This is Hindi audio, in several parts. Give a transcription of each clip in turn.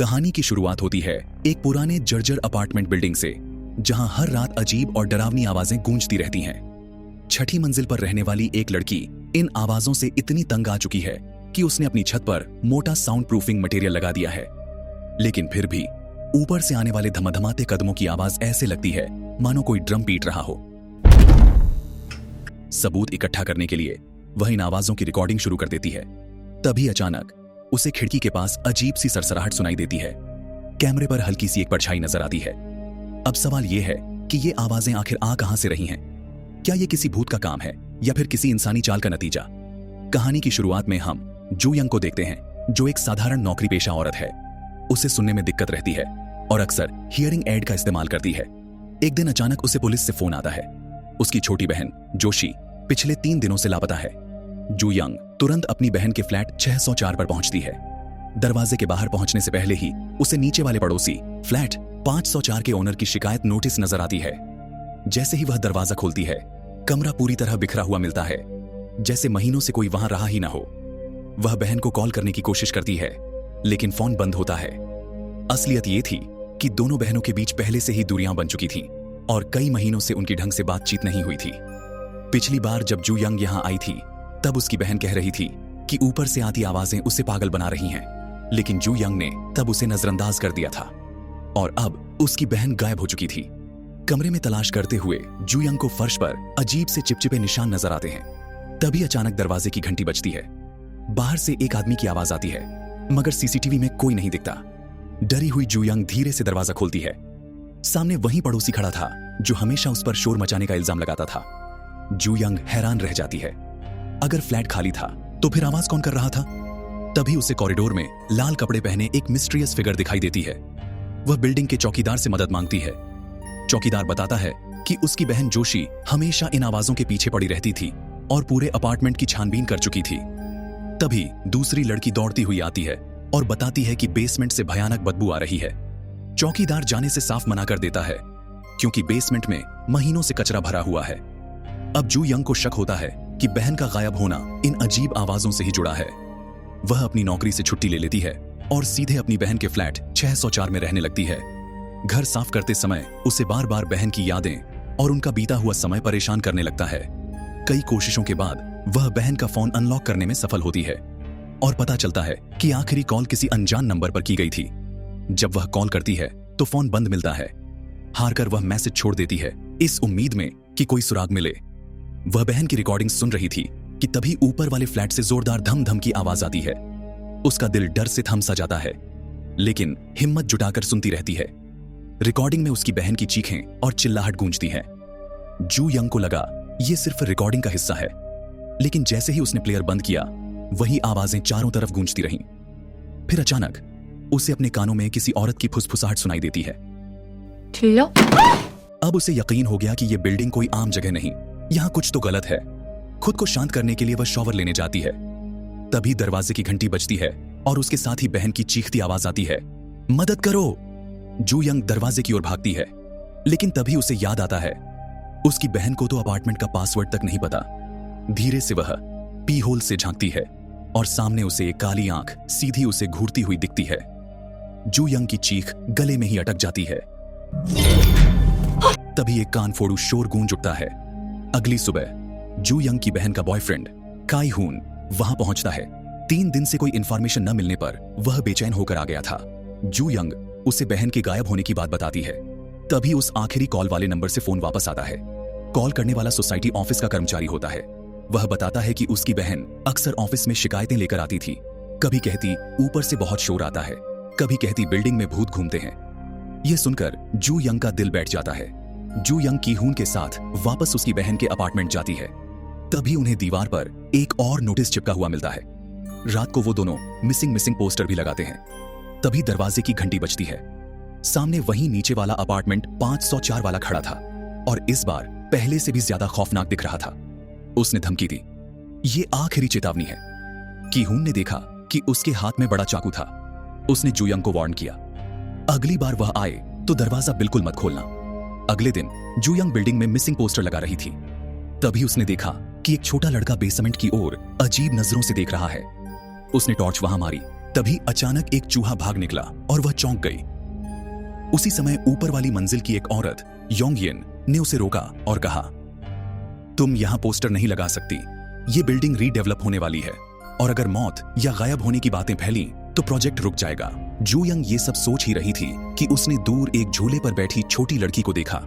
कहानी की शुरुआत होती है एक पुराने जर्जर अपार्टमेंट बिल्डिंग से, जहां हर रात अजीब और डरावनी आवाजें गूंजती रहती हैं। छठी मंजिल पर रहने वाली एक लड़की इन आवाजों से इतनी तंग आ चुकी है कि उसने अपनी छत पर मोटा साउंड प्रूफिंग मटेरियल लगा दिया है। लेकिन फिर भी ऊपर से आने वाले धमाधमाते कदमों की आवाज ऐसे लगती है मानो कोई ड्रम पीट रहा हो। सबूत इकट्ठा करने के लिए वह इन आवाजों की रिकॉर्डिंग शुरू कर देती है। तभी अचानक उसे खिड़की के पास अजीब सी सरसराहट सुनाई देती है। कैमरे पर हल्की सी एक परछाई नजर आती है। अब सवाल यह है कि ये आवाजें आखिर आ कहां से रही हैं? क्या ये किसी भूत का काम है या फिर किसी इंसानी चाल का नतीजा? कहानी की शुरुआत में हम जू यंग को देखते हैं, जो एक साधारण नौकरी पेशा औरत है। उसे सुनने में दिक्कत रहती है और अक्सर हियरिंग एड का इस्तेमाल करती है। एक दिन अचानक उसे पुलिस से फोन आता है। उसकी छोटी बहन जोशी पिछले 3 दिनों से लापता है। जू यंग तुरंत अपनी बहन के फ्लैट 604 पर पहुंचती है। दरवाजे के बाहर पहुंचने से पहले ही उसे नीचे वाले पड़ोसी फ्लैट 504 के ओनर की शिकायत नोटिस नजर आती है। जैसे ही वह दरवाजा खोलती है, कमरा पूरी तरह बिखरा हुआ मिलता है, जैसे महीनों से कोई वहां रहा ही ना हो। वह बहन को कॉल करने की कोशिश करती है, लेकिन फोन बंद होता है। असलियत ये थी कि दोनों बहनों के बीच पहले से ही दूरियां बन चुकी थीं और कई महीनों से उनकी ढंग से बातचीत नहीं हुई थी। पिछली बार जब जू यंग यहां आई थी, तब उसकी बहन कह रही थी कि ऊपर से आती आवाजें उसे पागल बना रही हैं, लेकिन जू यंग ने तब उसे नजरअंदाज कर दिया था और अब उसकी बहन गायब हो चुकी थी। कमरे में तलाश करते हुए जू यंग को फर्श पर अजीब से चिपचिपे निशान नजर आते हैं। तभी अचानक दरवाजे की घंटी बजती है। बाहर से एक आदमी की आवाज आती है, मगर सीसीटीवी में कोई नहीं दिखता। डरी हुई जू यंग धीरे से दरवाजा खोलती है। सामने वही पड़ोसी खड़ा था जो हमेशा उस पर शोर मचाने का इल्जाम लगाता था। जू यंग हैरान रह जाती है। अगर फ्लैट खाली था तो फिर आवाज कौन कर रहा था? तभी उसे कॉरिडोर में लाल कपड़े पहने एक मिस्टीरियस फिगर दिखाई देती है। वह बिल्डिंग के चौकीदार से मदद मांगती है। चौकीदार बताता है कि उसकी बहन जोशी हमेशा इन आवाजों के पीछे पड़ी रहती थी और पूरे अपार्टमेंट की छानबीन कर चुकी थी। तभी दूसरी लड़की दौड़ती हुई आती है और बताती है कि बेसमेंट से भयानक बदबू आ रही है। चौकीदार जाने से साफ मना कर देता है, क्योंकि बेसमेंट में महीनों से कचरा भरा हुआ है। अब जू यंग को शक होता है कि बहन का गायब होना इन अजीब आवाजों से ही जुड़ा है। वह अपनी नौकरी से छुट्टी ले लेती है और सीधे अपनी बहन के फ्लैट 604 में रहने लगती है। घर साफ करते समय उसे बार बार बहन की यादें और उनका बीता हुआ समय परेशान करने लगता है। कई कोशिशों के बाद वह बहन का फोन अनलॉक करने में सफल होती है और पता चलता है कि आखिरी कॉल किसी अनजान नंबर पर की गई थी। जब वह कॉल करती है तो फोन बंद मिलता है। हारकर वह मैसेज छोड़ देती है, इस उम्मीद में कि कोई सुराग मिले। वह बहन की रिकॉर्डिंग सुन रही थी कि तभी ऊपर वाले फ्लैट से जोरदार धम धम की आवाज आती है। उसका दिल डर से थम सा जाता है, लेकिन हिम्मत जुटाकर सुनती रहती है। रिकॉर्डिंग में उसकी बहन की चीखें और चिल्लाहट गूंजती है। जू यंग को लगा यह सिर्फ रिकॉर्डिंग का हिस्सा है, लेकिन जैसे ही उसने प्लेयर बंद किया, वही आवाजें चारों तरफ गूंजती रहीं। फिर अचानक उसे अपने कानों में किसी औरत की फुसफुसाहट सुनाई देती है। अब उसे यकीन हो गया कि यह बिल्डिंग कोई आम जगह नहीं, यहां कुछ तो गलत है। खुद को शांत करने के लिए वह शॉवर लेने जाती है। तभी दरवाजे की घंटी बजती है और उसके साथ ही बहन की चीखती आवाज आती है, मदद करो। जू यंग दरवाजे की ओर भागती है, लेकिन तभी उसे याद आता है उसकी बहन को तो अपार्टमेंट का पासवर्ड तक नहीं पता। धीरे से वह पी होल से झांकती है और सामने उसे एक काली आंख सीधी उसे घूरती हुई दिखती है। जू यंग की चीख गले में ही अटक जाती है। तभी एक कान फोड़ू शोर गूंज उठता है। अगली सुबह जू यंग की बहन का बॉयफ्रेंड काई हून वहां पहुंचता है। 3 दिन से कोई इंफॉर्मेशन न मिलने पर वह बेचैन होकर आ गया था। जू यंग उसे बहन के गायब होने की बात बताती है। तभी उस आखिरी कॉल वाले नंबर से फोन वापस आता है। कॉल करने वाला सोसाइटी ऑफिस का कर्मचारी होता है। वह बताता है कि उसकी बहन अक्सर ऑफिस में शिकायतें लेकर आती थी। कभी कहती ऊपर से बहुत शोर आता है, कभी कहती बिल्डिंग में भूत घूमते हैं। यह सुनकर जू यंग का दिल बैठ जाता है। जू यंग की हून के साथ वापस उसकी बहन के अपार्टमेंट जाती है। तभी उन्हें दीवार पर एक और नोटिस चिपका हुआ मिलता है। रात को वो दोनों मिसिंग पोस्टर भी लगाते हैं। तभी दरवाजे की घंटी बजती है। सामने वही नीचे वाला अपार्टमेंट 504 वाला खड़ा था और इस बार पहले से भी ज्यादा खौफनाक दिख रहा था। उसने धमकी दी, ये आखिरी चेतावनी है। की हून ने देखा कि उसके हाथ में बड़ा चाकू था। उसने जू यंग को वार्न किया, अगली बार वह आए तो दरवाजा बिल्कुल मत खोलना। अगले दिन जू यंग बिल्डिंग में मिसिंग पोस्टर लगा रही थी। तभी उसने देखा कि एक छोटा लड़का बेसमेंट की ओर अजीब नजरों से देख रहा है। उसने टॉर्च वहां मारी तभी अचानक एक चूहा भाग निकला और वह चौंक गई। उसी समय ऊपर वाली मंजिल की एक औरत योंगियन ने उसे रोका और कहा, तुम यहां पोस्टर नहीं लगा सकती, ये बिल्डिंग रीडेवलप होने वाली है और अगर मौत या गायब होने की बातें फैली तो प्रोजेक्ट रुक जाएगा। जू यंग ये सब सोच ही रही थी कि उसने दूर एक झूले पर बैठी छोटी लड़की को देखा,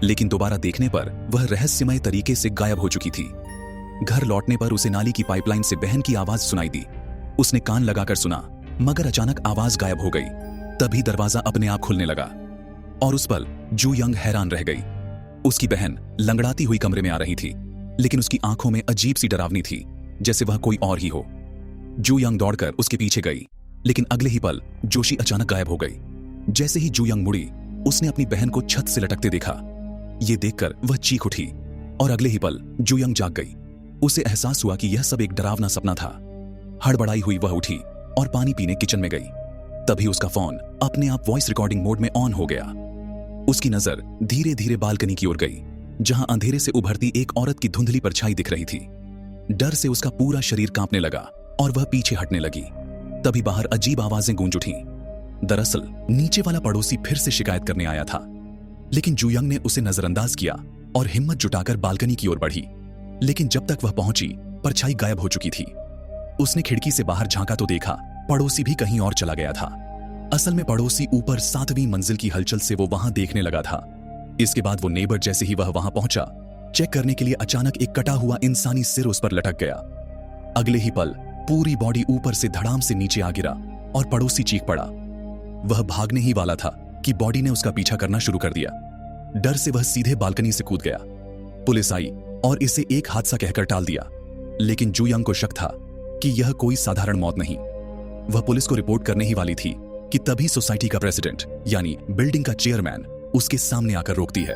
लेकिन दोबारा देखने पर वह रहस्यमय तरीके से गायब हो चुकी थी। घर लौटने पर उसे नाली की पाइपलाइन से बहन की आवाज सुनाई दी। उसने कान लगाकर सुना, मगर अचानक आवाज गायब हो गई। तभी दरवाजा अपने आप खुलने लगा और उस पल जू यंग हैरान रह गई। उसकी बहन लंगड़ाती हुई कमरे में आ रही थी, लेकिन उसकी आंखों में अजीब सी डरावनी थी, जैसे वह कोई और ही हो। जू यंग दौड़कर उसके पीछे गई, लेकिन अगले ही पल जोशी अचानक गायब हो गई। जैसे ही जू यंग मुड़ी, उसने अपनी बहन को छत से लटकते देखा। ये देखकर वह चीख उठी और अगले ही पल जू यंग जाग गई। उसे एहसास हुआ कि यह सब एक डरावना सपना था। हड़बड़ाई हुई वह उठी और पानी पीने किचन में गई। तभी उसका फोन अपने आप वॉइस रिकॉर्डिंग मोड में ऑन हो गया। उसकी नजर धीरे धीरे बालकनी की ओर गई, जहां अंधेरे से उभरती एक औरत की धुंधली परछाई दिख रही थी। डर से उसका पूरा शरीर कांपने लगा और वह पीछे हटने लगी। तभी बाहर अजीब आवाजें गूंज उठीं। दरअसल नीचे वाला पड़ोसी फिर से शिकायत करने आया था, लेकिन जू यंग ने उसे नजरअंदाज किया और हिम्मत जुटाकर बालकनी की ओर बढ़ी। लेकिन जब तक वह पहुंची, परछाई गायब हो चुकी थी। उसने खिड़की से बाहर झांका तो देखा पड़ोसी भी कहीं और चला गया था। असल में पड़ोसी ऊपर 7वीं मंजिल की हलचल से वो वहां देखने लगा था। इसके बाद वो नेबर जैसे ही वह वहां पहुंचा, चेक करने के लिए अचानक एक कटा हुआ इंसानी सिर उस पर लटक गया। अगले ही पल पूरी बॉडी ऊपर से धड़ाम से नीचे आ गिरा और पड़ोसी चीख पड़ा। वह भागने ही वाला था कि बॉडी ने उसका पीछा करना शुरू कर दिया। डर से वह सीधे बालकनी से कूद गया। पुलिस आई और इसे एक हादसा कहकर टाल दिया, लेकिन जू यंग को शक था कि यह कोई साधारण मौत नहीं। वह पुलिस को रिपोर्ट करने ही वाली थी कि तभी सोसाइटी का प्रेसिडेंट यानी बिल्डिंग का चेयरमैन उसके सामने आकर रोकती है।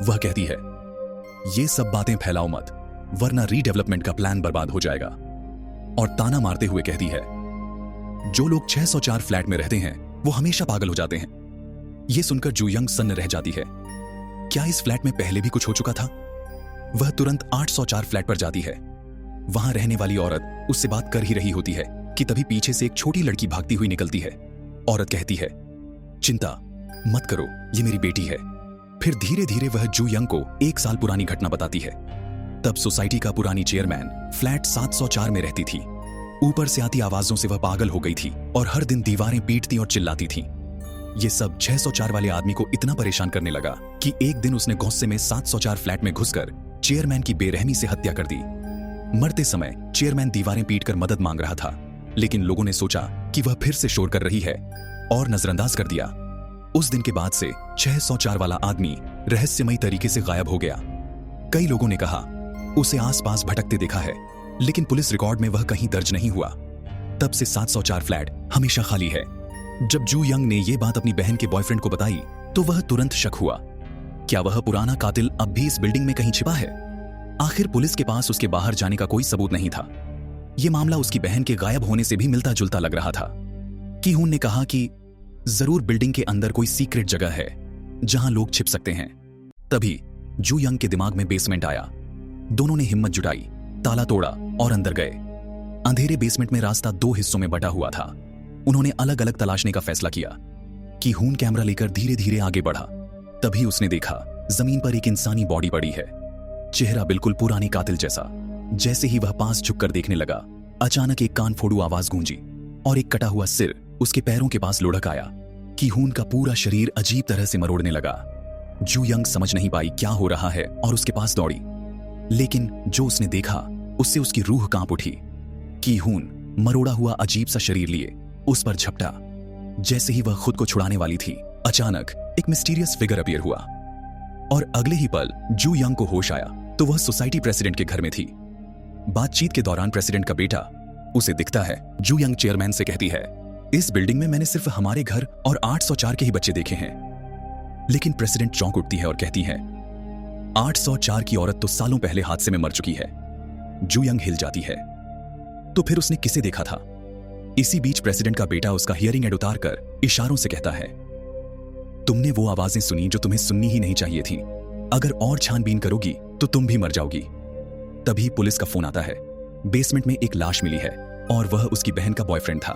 वह कहती है, ये सब बातें फैलाओ मत, वरना रीडेवलपमेंट का प्लान बर्बाद हो जाएगा। और ताना मारते हुए कहती है, जो लोग 604 फ्लैट में रहते हैं वो हमेशा पागल हो जाते हैं। यह सुनकर जू यंग सन्न रह जाती है। क्या इस फ्लैट में पहले भी कुछ हो चुका था? वह तुरंत 804 फ्लैट पर जाती है। वहां रहने वाली औरत उससे बात कर ही रही होती है कि तभी पीछे से एक छोटी लड़की भागती हुई निकलती है। औरत कहती है, चिंता मत करो, ये मेरी बेटी है। फिर धीरे धीरे वह जू यंग को 1 साल पुरानी घटना बताती है। तब सोसाइटी का पुरानी चेयरमैन फ्लैट 704 में रहती थी। ऊपर से आती आवाजों से वह पागल हो गई थी और हर दिन दीवारें पीटती और चिल्लाती थी। ये सब 604 वाले आदमी को इतना परेशान करने लगा कि एक दिन उसने गुस्से में 704 फ्लैट में घुसकर चेयरमैन की बेरहमी से हत्या कर दी। मरते समय चेयरमैन दीवारें पीटकर मदद मांग रहा था, लेकिन लोगों ने सोचा कि वह फिर से शोर कर रही है और नजरअंदाज कर दिया। उस दिन के बाद से 604 वाला आदमी रहस्यमयी तरीके से गायब हो गया। कई लोगों ने कहा उसे आसपास भटकते देखा है, लेकिन पुलिस रिकॉर्ड में वह कहीं दर्ज नहीं हुआ। तब से 704 फ्लैट हमेशा खाली है। जब जू यंग ने यह बात अपनी बहन के बॉयफ्रेंड को बताई तो वह तुरंत शक हुआ, क्या वह पुराना कातिल अब भी इस बिल्डिंग में कहीं छिपा है? आखिर पुलिस के पास उसके बाहर जाने का कोई सबूत नहीं था। यह मामला उसकी बहन के गायब होने से भी मिलता जुलता लग रहा था। की हून ने कहा कि जरूर बिल्डिंग के अंदर कोई सीक्रेट जगह है जहां लोग छिप सकते हैं। तभी जू यंग के दिमाग में बेसमेंट आया। दोनों ने हिम्मत जुटाई, ताला तोड़ा और अंदर गए। अंधेरे बेसमेंट में रास्ता 2 हिस्सों में बटा हुआ था। उन्होंने अलग अलग तलाशने का फैसला किया। की हून कैमरा लेकर धीरे धीरे आगे बढ़ा। तभी उसने देखा जमीन पर एक इंसानी बॉडी पड़ी है, चेहरा बिल्कुल पुराने कातिल जैसा। जैसे ही वह पास झुककर देखने लगा, अचानक एक कान फोड़ू आवाज गूंजी और एक कटा हुआ सिर उसके पैरों के पास लुढ़क आया। की हून का पूरा शरीर अजीब तरह से मरोड़ने लगा। जू यंग समझ नहीं पाई क्या हो रहा है और उसके पास दौड़ी, लेकिन जो उसने देखा उससे उसकी रूह कांप उठी। की हून मरोड़ा हुआ अजीब सा शरीर लिए उस पर झपटा। जैसे ही वह खुद को छुड़ाने वाली थी, अचानक एक मिस्टीरियस फिगर अपीयर हुआ और अगले ही पल जू यंग को होश आया तो वह सोसाइटी प्रेसिडेंट के घर में थी। बातचीत के दौरान प्रेसिडेंट का बेटा उसे दिखता है। जू यंग चेयरमैन से कहती है, इस बिल्डिंग में मैंने सिर्फ हमारे घर और 804 के ही बच्चे देखे हैं। लेकिन प्रेसिडेंट चौंक उठती है और कहती है, 804 की औरत तो सालों पहले हादसे में मर चुकी है। जू यंग हिल जाती है। तो फिर उसने किसे देखा था? इसी बीच प्रेसिडेंट का बेटा उसका हियरिंग एड उतार कर इशारों से कहता है, तुमने वो आवाजें सुनी जो तुम्हें सुननी ही नहीं चाहिए थी। अगर और छानबीन करोगी तो तुम भी मर जाओगी। तभी पुलिस का फोन आता है। बेसमेंट में एक लाश मिली है और वह उसकी बहन का बॉयफ्रेंड था।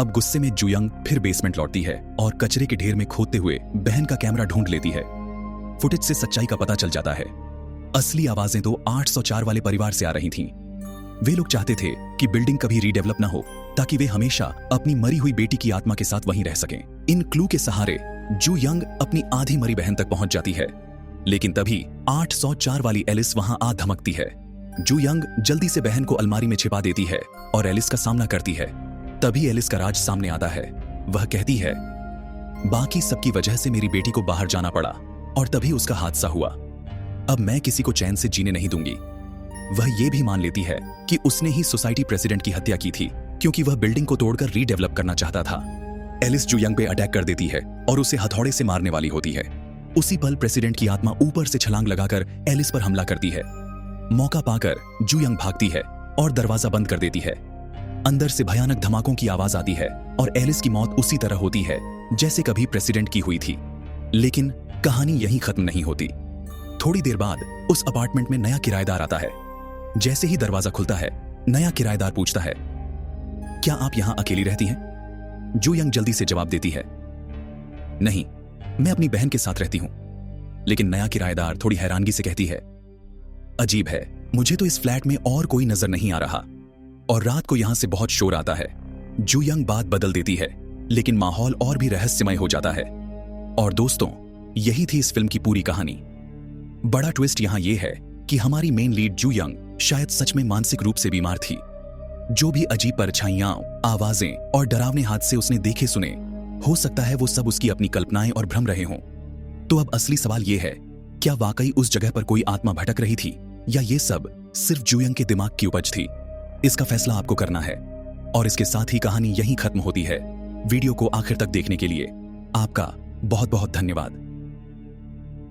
अब गुस्से में जुयंग फिर बेसमेंट लौटती है और कचरे के ढेर में खोदते हुए बहन का कैमरा ढूंढ लेती है। फुटेज से सच्चाई का पता चल जाता है। असली आवाजें तो 804 वाले परिवार से आ रही थीं। वे लोग चाहते थे कि बिल्डिंग कभी रीडेवलप ना हो ताकि वे हमेशा अपनी मरी हुई बेटी की आत्मा के साथ वहीं रह सकें। इन क्लू के सहारे जुयंग अपनी आधी मरी बहन तक पहुंच जाती है, लेकिन तभी 804 वाली एलिस वहां आ धमकती है। जुयंग जल्दी से बहन को अलमारी में छिपा देती है और एलिस का सामना करती है। तभी एलिस का राज सामने आता है। वह कहती है, बाकी सबकी वजह से मेरी बेटी को बाहर जाना पड़ा और तभी उसका हादसा हुआ। अब मैं किसी को चैन से जीने नहीं दूंगी। वह यह भी मान लेती है कि उसने ही सोसाइटी प्रेसिडेंट की हत्या की थी क्योंकि वह बिल्डिंग को तोड़कर रीडेवलप करना चाहता था। एलिस जुयंग पे अटैक कर देती है और उसे हथौड़े से मारने वाली होती है। उसी पल प्रेसिडेंट की आत्मा ऊपर से छलांग लगाकर एलिस पर हमला करती है। मौका पाकर जुयंग भागती है और दरवाजा बंद कर देती है। अंदर से भयानक धमाकों की आवाज आती है और एलिस की मौत उसी तरह होती है जैसे कभी प्रेसिडेंट की हुई थी। लेकिन कहानी यहीं खत्म नहीं होती। थोड़ी देर बाद उस अपार्टमेंट में नया किराएदार आता है। जैसे ही दरवाजा खुलता है, नया किराएदार पूछता है, क्या आप यहां अकेली रहती हैं? जुयंग जल्दी से जवाब देती है, नहीं, मैं अपनी बहन के साथ रहती हूं। लेकिन नया किराएदार थोड़ी हैरानगी से कहती है, अजीब है, मुझे तो इस फ्लैट में और कोई नजर नहीं आ रहा और रात को यहां से बहुत शोर आता है। जुयंग बात बदल देती है, लेकिन माहौल और भी रहस्यमय हो जाता है। और दोस्तों, यही थी इस फिल्म की पूरी कहानी। बड़ा ट्विस्ट यहां यह है कि हमारी मेन लीड जुयंग शायद सच में मानसिक रूप से बीमार थी। जो भी अजीब परछाइयां, आवाजें और डरावने हादसे उसने देखे सुने, हो सकता है वो सब उसकी अपनी कल्पनाएं और भ्रम रहे हों। तो अब असली सवाल यह है, क्या वाकई उस जगह पर कोई आत्मा भटक रही थी या ये सब सिर्फ जुयंग के दिमाग की उपज थी? इसका फैसला आपको करना है। और इसके साथ ही कहानी यहीं खत्म होती है। वीडियो को आखिर तक देखने के लिए आपका बहुत बहुत धन्यवाद।